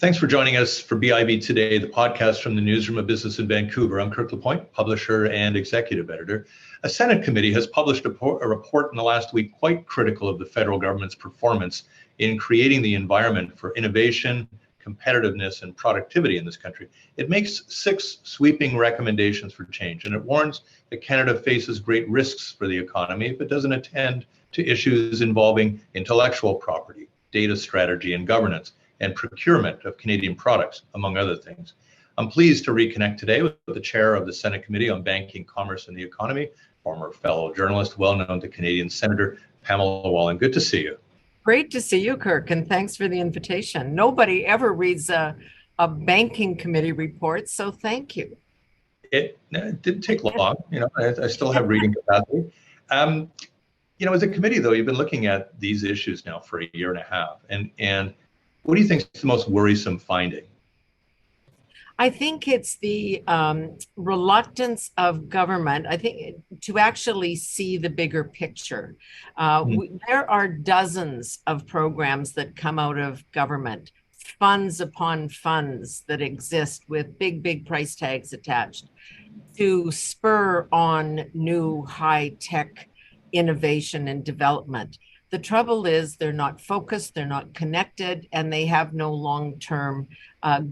Thanks for joining us for BIB Today, the podcast from the Newsroom of Business in Vancouver. I'm Kirk LaPointe, publisher and executive editor. A Senate committee has published a report in the last week quite critical of the federal government's performance in creating the environment for innovation, competitiveness, and productivity in this country. It makes 6 sweeping recommendations for change, and it warns that Canada faces great risks for the economy if it doesn't attend to issues involving intellectual property, data strategy and governance, and procurement of Canadian products, among other things. I'm pleased to reconnect today with the chair of the Senate Committee on Banking, Commerce and the Economy, former fellow journalist, well-known to Canadian Senator Pamela Wallin. Good to see you. Great to see you, Kirk, and thanks for the invitation. Nobody ever reads a banking committee report, so thank you. It didn't take long. I still have reading capacity. As a committee, though, you've been looking at these issues now for a year and a half, and what do you think is the most worrisome finding? I think it's the reluctance of government, I think, to actually see the bigger picture. There are dozens of programs that come out of government, funds upon funds that exist with big price tags attached to spur on new high-tech innovation and development. The trouble is they're not focused, they're not connected, and they have no long-term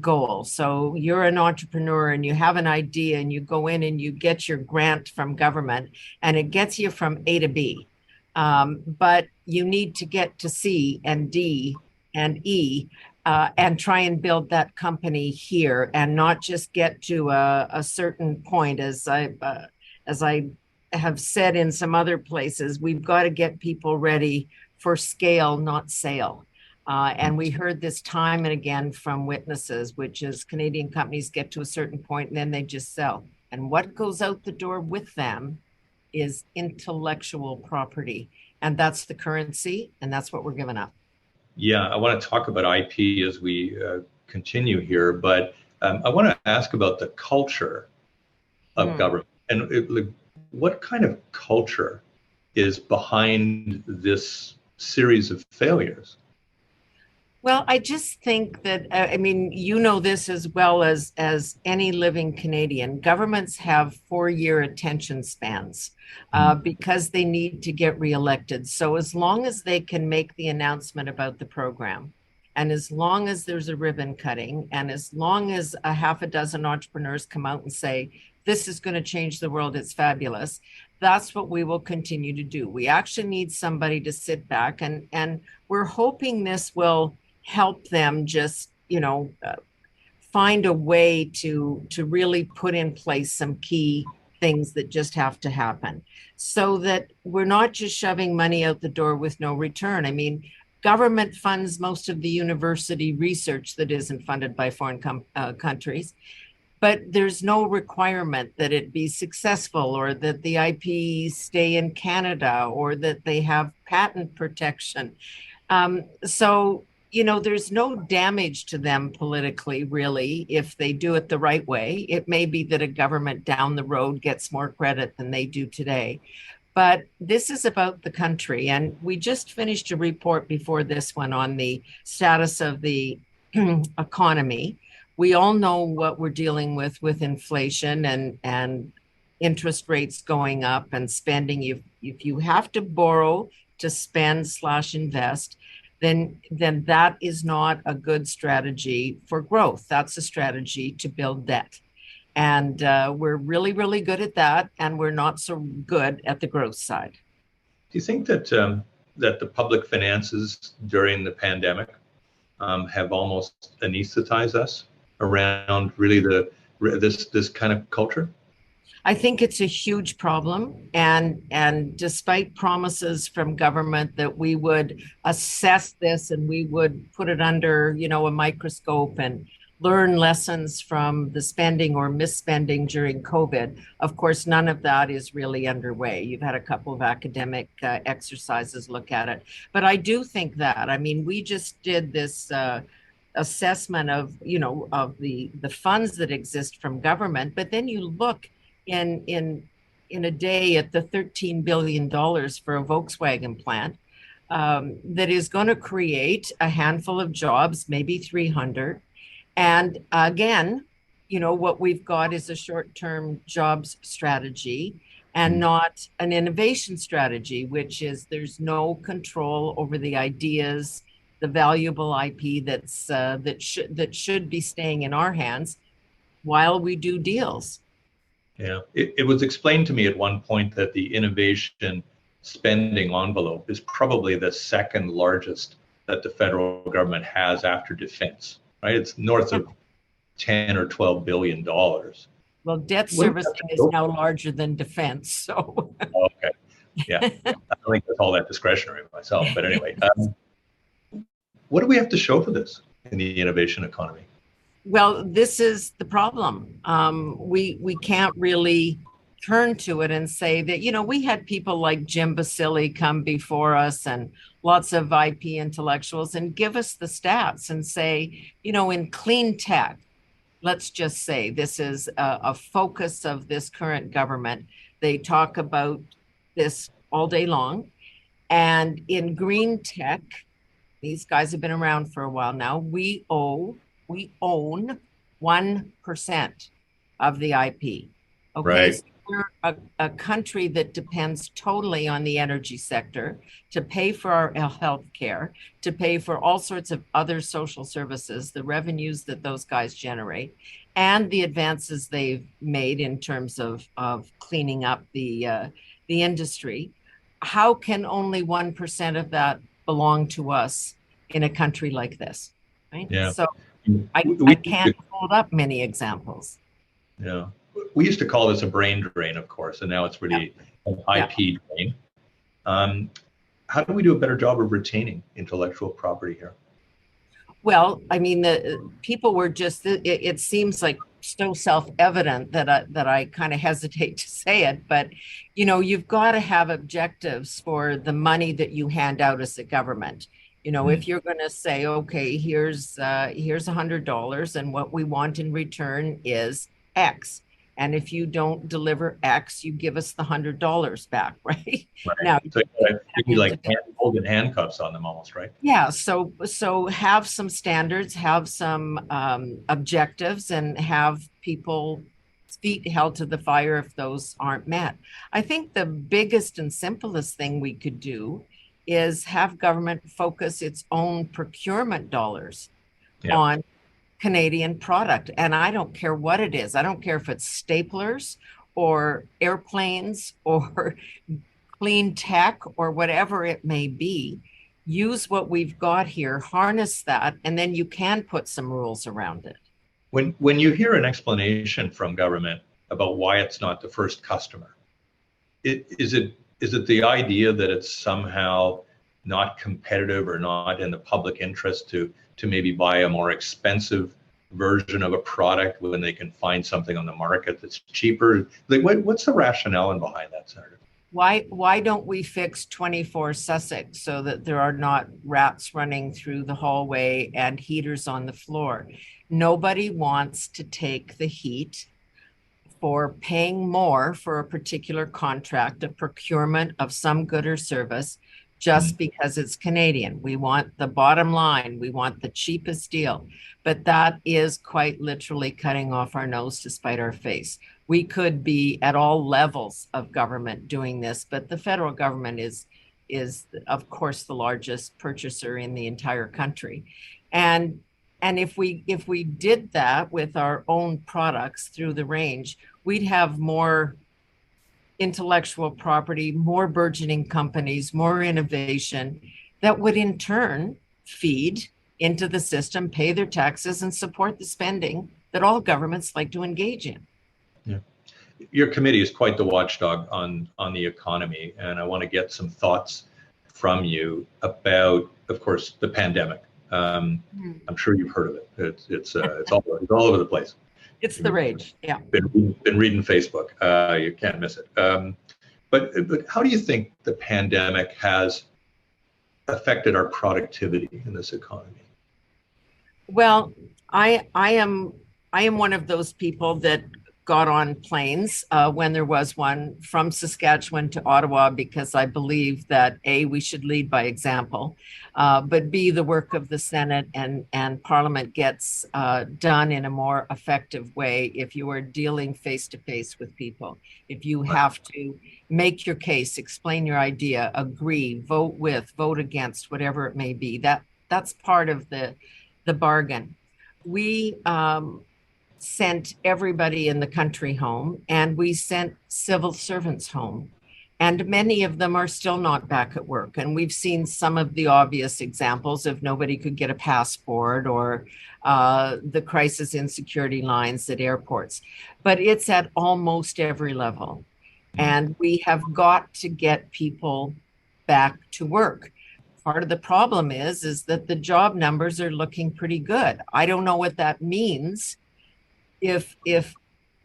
goal. So you're an entrepreneur and you have an idea and you go in and you get your grant from government and it gets you from A to B. But you need to get to C and D and E and try and build that company here and not just get to a certain point. As I have said in some other places, we've got to get people ready for scale, not sale. And we heard this time and again from witnesses, which is Canadian companies get to a certain point and then they just sell. And what goes out the door with them is intellectual property. And that's the currency, and that's what we're giving up. Yeah, I want to talk about IP as we continue here, but I want to ask about the culture of government. And what kind of culture is behind this series of failures? Well, I just think that, you know this as well as any living Canadian. Governments have 4-year attention spans because they need to get reelected. So as long as they can make the announcement about the program, and as long as there's a ribbon cutting, and as long as a half a dozen entrepreneurs come out and say, this is going to change the world, it's fabulous, that's what we will continue to do. We actually need somebody to sit back, and we're hoping this will help them just, find a way to really put in place some key things that just have to happen so that we're not just shoving money out the door with no return. I mean, government funds most of the university research that isn't funded by foreign countries. But there's no requirement that it be successful or that the IP stay in Canada or that they have patent protection. So, there's no damage to them politically, really, if they do it the right way. It may be that a government down the road gets more credit than they do today. But this is about the country. And we just finished a report before this one on the status of the economy. We all know what we're dealing with inflation and interest rates going up and spending. If you have to borrow to spend/invest, then that is not a good strategy for growth. That's a strategy to build debt. And we're really, really good at that. And we're not so good at the growth side. Do you think that the public finances during the pandemic have almost anesthetized us around really this kind of culture? I think it's a huge problem. And despite promises from government that we would assess this and we would put it under, a microscope and learn lessons from the spending or misspending during COVID, of course, none of that is really underway. You've had a couple of academic exercises look at it. But I do think that, we just did this assessment of the funds that exist from government, but then you look in a day at the $13 billion for a Volkswagen plant that is going to create a handful of jobs, maybe 300. And again, what we've got is a short-term jobs strategy and not an innovation strategy, which is there's no control over the ideas, the valuable IP that should be staying in our hands while we do deals. Yeah, it was explained to me at one point that the innovation spending envelope is probably the second largest that the federal government has after defense, right? It's north of 10 or 12 billion dollars. Well, debt servicing is now larger than defense, so. Okay, yeah, I don't think that's all that discretionary myself, but anyway, what do we have to show for this in the innovation economy? Well, this is the problem. We can't really turn to it and say that, we had people like Jim Basile come before us and lots of IP intellectuals and give us the stats and say, in clean tech, let's just say this is a focus of this current government. They talk about this all day long. And in green tech, these guys have been around for a while now. We own 1% of the IP. Okay. Right. So we're a country that depends totally on the energy sector to pay for our health care, to pay for all sorts of other social services, the revenues that those guys generate, and the advances they've made in terms of cleaning up the industry. How can only 1% of that belong to us in a country like this? Right. Yeah. So I can't hold up many examples. Yeah. We used to call this a brain drain, of course, and now it's really an IP drain. How do we do a better job of retaining intellectual property here? Well, I mean, the people were just, it seems like so self-evident that I kind of hesitate to say it, but you've got to have objectives for the money that you hand out as a government. If you're going to say, okay, here's $100 and what we want in return is X. And if you don't deliver X, you give us the $100 back, right? Right. Now, so you need like holding handcuffs on them almost, right? Yeah. So have some standards, have some objectives, and have people's feet held to the fire if those aren't met. I think the biggest and simplest thing we could do is have government focus its own procurement dollars on Canadian product. And I don't care what it is. I don't care if it's staplers or airplanes or clean tech or whatever it may be. Use what we've got here, harness that, and then you can put some rules around it. When you hear an explanation from government about why it's not the first customer, is it the idea that it's somehow not competitive or not in the public interest to maybe buy a more expensive version of a product when they can find something on the market that's cheaper? Like, what's the rationale behind that, Senator? Why don't we fix 24 Sussex so that there are not rats running through the hallway and heaters on the floor? Nobody wants to take the heat for paying more for a particular contract, a procurement of some good or service, just because it's Canadian. We want the bottom line. We want the cheapest deal. But that is quite literally cutting off our nose to spite our face. We could be at all levels of government doing this, but the federal government is of course the largest purchaser in the entire country. And if we did that with our own products through the range, we'd have more intellectual property, more burgeoning companies, more innovation that would in turn feed into the system, pay their taxes, and support the spending that all governments like to engage in. Yeah. Your committee is quite the watchdog on the economy, and I want to get some thoughts from you about, of course, the pandemic. I'm sure you've heard of it. It's all over the place. It's the rage. Yeah. Been reading Facebook. You can't miss it. But how do you think the pandemic has affected our productivity in this economy? Well, I am one of those people that got on planes when there was one from Saskatchewan to Ottawa because I believe that A, we should lead by example, but B, the work of the Senate and Parliament gets done in a more effective way if you are dealing face to face with people. If you have to make your case, explain your idea, agree, vote with, vote against, whatever it may be, that's part of the bargain. We sent everybody in the country home, and we sent civil servants home. And many of them are still not back at work. And we've seen some of the obvious examples of nobody could get a passport or the crisis in security lines at airports. But it's at almost every level. And we have got to get people back to work. Part of the problem is that the job numbers are looking pretty good. I don't know what that means if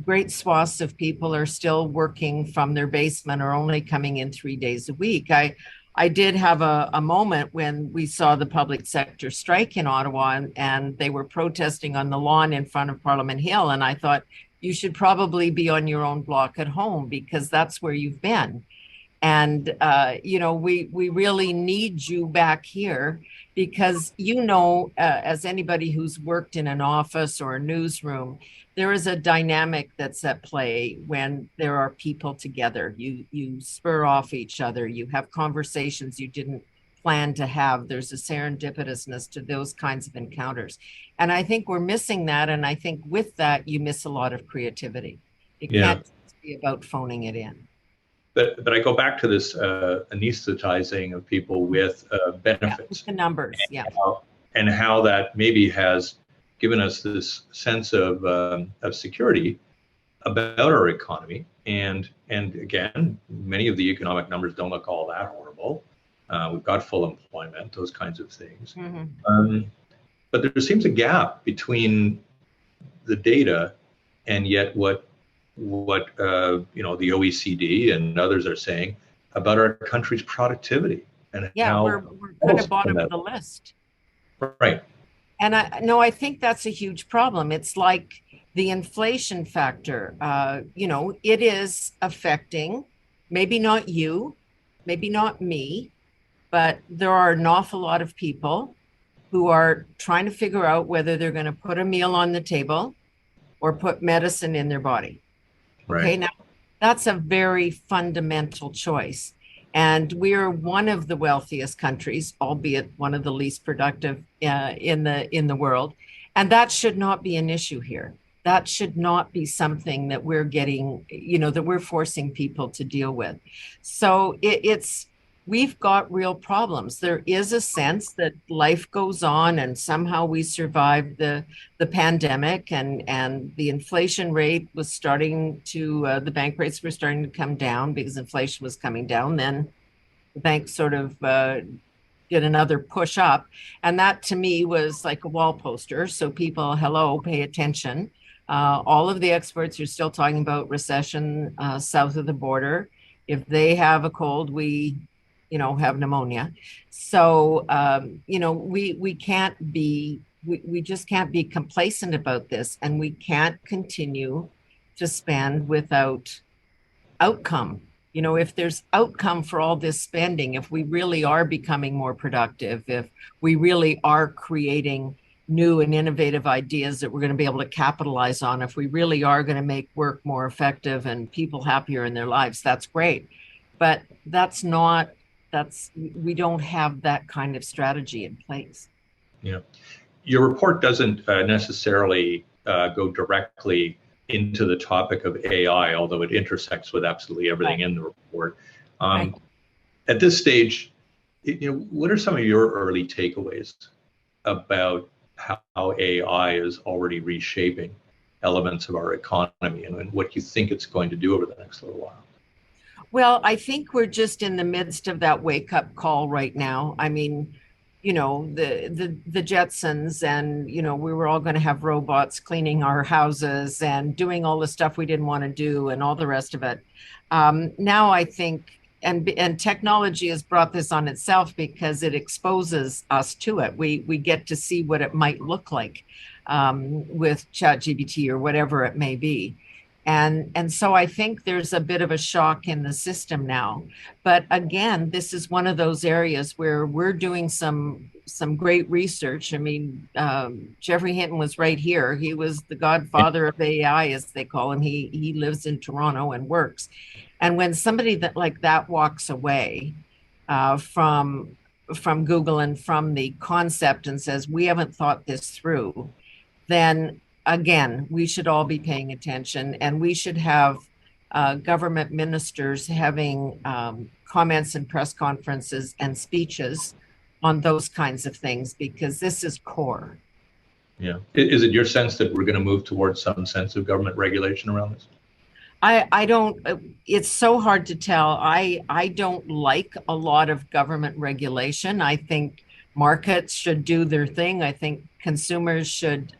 great swaths of people are still working from their basement or only coming in 3 days a week. I did have a moment when we saw the public sector strike in Ottawa, and they were protesting on the lawn in front of Parliament Hill. And I thought, you should probably be on your own block at home because that's where you've been. And, we really need you back here because, as anybody who's worked in an office or a newsroom, there is a dynamic that's at play when there are people together. You spur off each other. You have conversations you didn't plan to have. There's a serendipitousness to those kinds of encounters. And I think we're missing that. And I think with that, you miss a lot of creativity. It can't just be about phoning it in. But I go back to this anesthetizing of people with benefits. The numbers, and how that maybe has given us this sense of security about our economy. And again, many of the economic numbers don't look all that horrible. We've got full employment, those kinds of things. Mm-hmm. But there seems a gap between the data and yet what the OECD and others are saying about our country's productivity and how we're kind of bottom of the list. Right. And I think that's a huge problem. It's like the inflation factor. It is affecting, maybe not you, maybe not me, but there are an awful lot of people who are trying to figure out whether they're going to put a meal on the table or put medicine in their body. Right. Okay, now that's a very fundamental choice. And we're one of the wealthiest countries, albeit one of the least productive in the world. And that should not be an issue here. That should not be something that we're getting, that we're forcing people to deal with. So we've got real problems. There is a sense that life goes on and somehow we survived the pandemic and the inflation rate was starting to, the bank rates were starting to come down because inflation was coming down. Then the bank sort of did another push up. And that to me was like a wall poster. So people, hello, pay attention. All of the experts are still talking about recession south of the border. If they have a cold, we have pneumonia. So, we can't be, we just can't be complacent about this, and we can't continue to spend without outcome. If there's outcome for all this spending, if we really are becoming more productive, if we really are creating new and innovative ideas that we're going to be able to capitalize on, if we really are going to make work more effective and people happier in their lives, that's great. But we don't have that kind of strategy in place. Yeah. Your report doesn't necessarily go directly into the topic of AI, although it intersects with absolutely everything in the report. At this stage, what are some of your early takeaways about how AI is already reshaping elements of our economy and what you think it's going to do over the next little while? Well, I think we're just in the midst of that wake-up call right now. I mean, the Jetsons and, we were all going to have robots cleaning our houses and doing all the stuff we didn't want to do and all the rest of it. Now I think, and technology has brought this on itself because it exposes us to it. We get to see what it might look like with ChatGPT or whatever it may be. And so I think there's a bit of a shock in the system now. But again, this is one of those areas where we're doing some great research. I mean, Jeffrey Hinton was right here. He was the godfather of AI, as they call him. He lives in Toronto and works. And when somebody that like that walks away from Google and from the concept and says, we haven't thought this through, then again, we should all be paying attention, and we should have government ministers having comments and press conferences and speeches on those kinds of things, because this is core. Yeah. Is it your sense that we're going to move towards some sense of government regulation around this? I don't, it's so hard to tell. I don't like a lot of government regulation. I think markets should do their thing. I think consumers should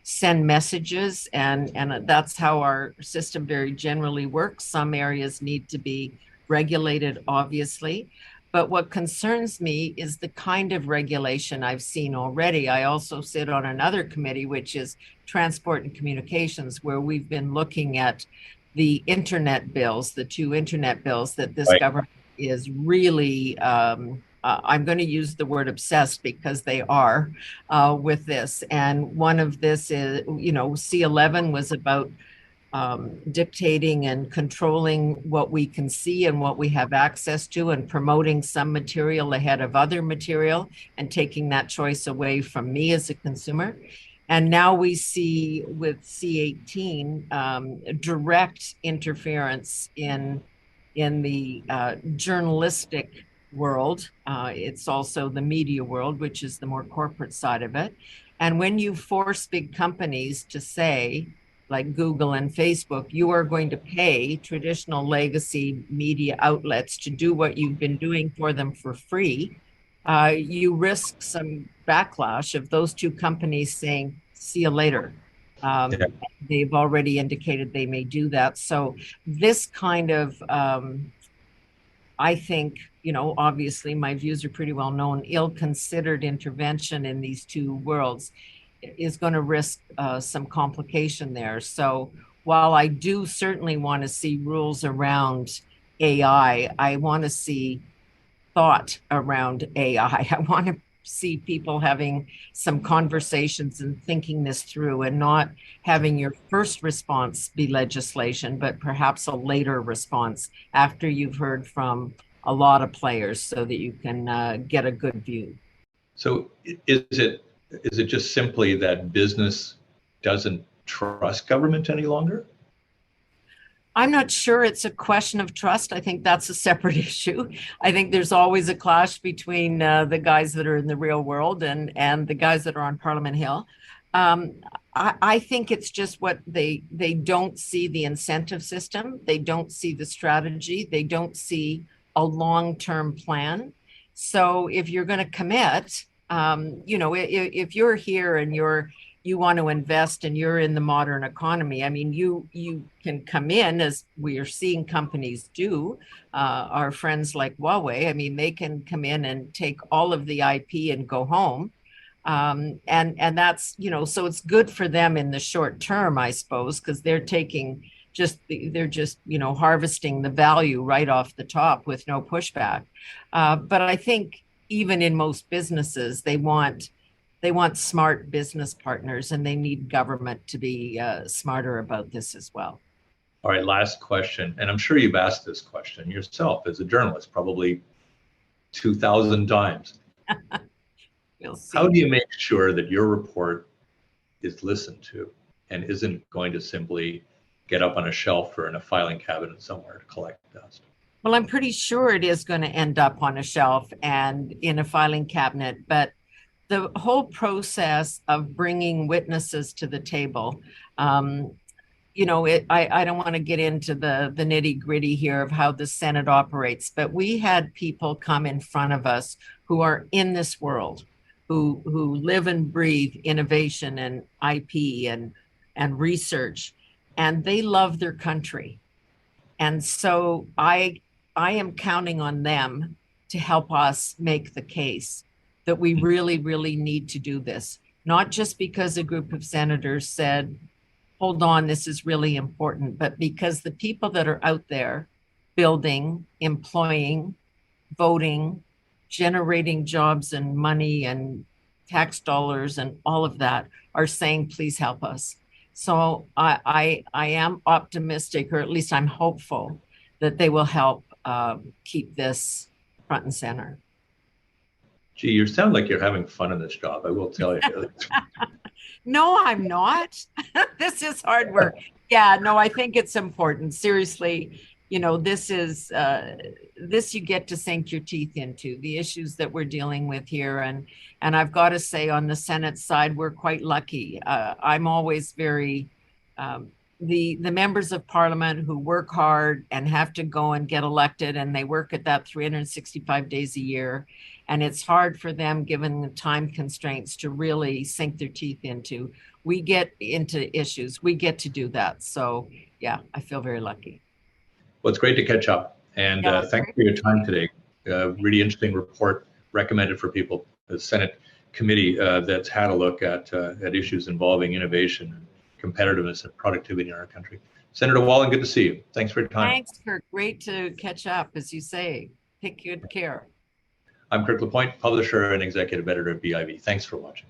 send messages, and that's how our system very generally works. Some areas need to be regulated, obviously. But what concerns me is the kind of regulation I've seen already. I also sit on another committee, which is Transport and Communications, where we've been looking at the internet bills, the two internet bills that this government is really, I'm going to use the word obsessed, because they are with this. And one of this is, C11 was about dictating and controlling what we can see and what we have access to, and promoting some material ahead of other material, and taking that choice away from me as a consumer. And now we see with C18 direct interference in the journalistic world. It's also the media world, which is the more corporate side of it. And when you force big companies to say, like Google and Facebook, you are going to pay traditional legacy media outlets to do what you've been doing for them for free, you risk some backlash of those two companies saying, see you later. They've already indicated they may do that. So this kind of, I think, obviously my views are pretty well known, ill-considered intervention in these two worlds is going to risk some complication there. So while I do certainly want to see rules around AI, I want to see thought around AI. I want to see people having some conversations and thinking this through, and not having your first response be legislation, but perhaps a later response after you've heard from a lot of players, so that you can get a good view. So is it just simply that business doesn't trust government any longer? I'm not sure it's a question of trust. I think that's a separate issue. I think there's always a clash between the guys that are in the real world and the guys that are on Parliament Hill. I think it's just what they don't see the incentive system. They don't see the strategy. They don't see a long-term plan. So if you're going to commit, if you're here and you want to invest and you're in the modern economy, I mean, you can come in, as we are seeing companies do, our friends like Huawei. I mean, they can come in and take all of the IP and go home. And that's, so it's good for them in the short term, I suppose, because they're just harvesting the value right off the top with no pushback. But I think even in most businesses, they want smart business partners, and they need government to be smarter about this as well. All right, last question. And I'm sure you've asked this question yourself as a journalist, probably 2,000 times. We'll see. How do you make sure that your report is listened to and isn't going to simply get up on a shelf or in a filing cabinet somewhere to collect dust? Well, I'm pretty sure it is going to end up on a shelf and in a filing cabinet, but the whole process of bringing witnesses to the table, I don't want to get into the nitty gritty here of how the Senate operates, but we had people come in front of us who are in this world, who live and breathe innovation and IP and research, and they love their country. And so I am counting on them to help us make the case that we really, really need to do this, not just because a group of senators said, hold on, this is really important, but because the people that are out there building, employing, voting, generating jobs and money and tax dollars and all of that are saying, please help us. So I am optimistic, or at least I'm hopeful, that they will help keep this front and center. Gee, you sound like you're having fun in this job, I will tell you. No, I'm not. This is hard work. Yeah, no, I think it's important. Seriously, this is this you get to sink your teeth into, the issues that we're dealing with here. And I've got to say, on the Senate side, we're quite lucky. I'm always very the members of parliament who work hard and have to go and get elected, and they work at that 365 days a year. And it's hard for them, given the time constraints, to really sink their teeth into. We get into issues. We get to do that. So, yeah, I feel very lucky. Well, it's great to catch up. And thanks for your time today. Really interesting report recommended for people. The Senate committee that's had a look at issues involving innovation, competitiveness, and productivity in our country. Senator Wallin, good to see you. Thanks for your time. Thanks, Kirk. Great to catch up, as you say. Take good care. I'm Kirk LaPointe, publisher and executive editor of BIV. Thanks for watching.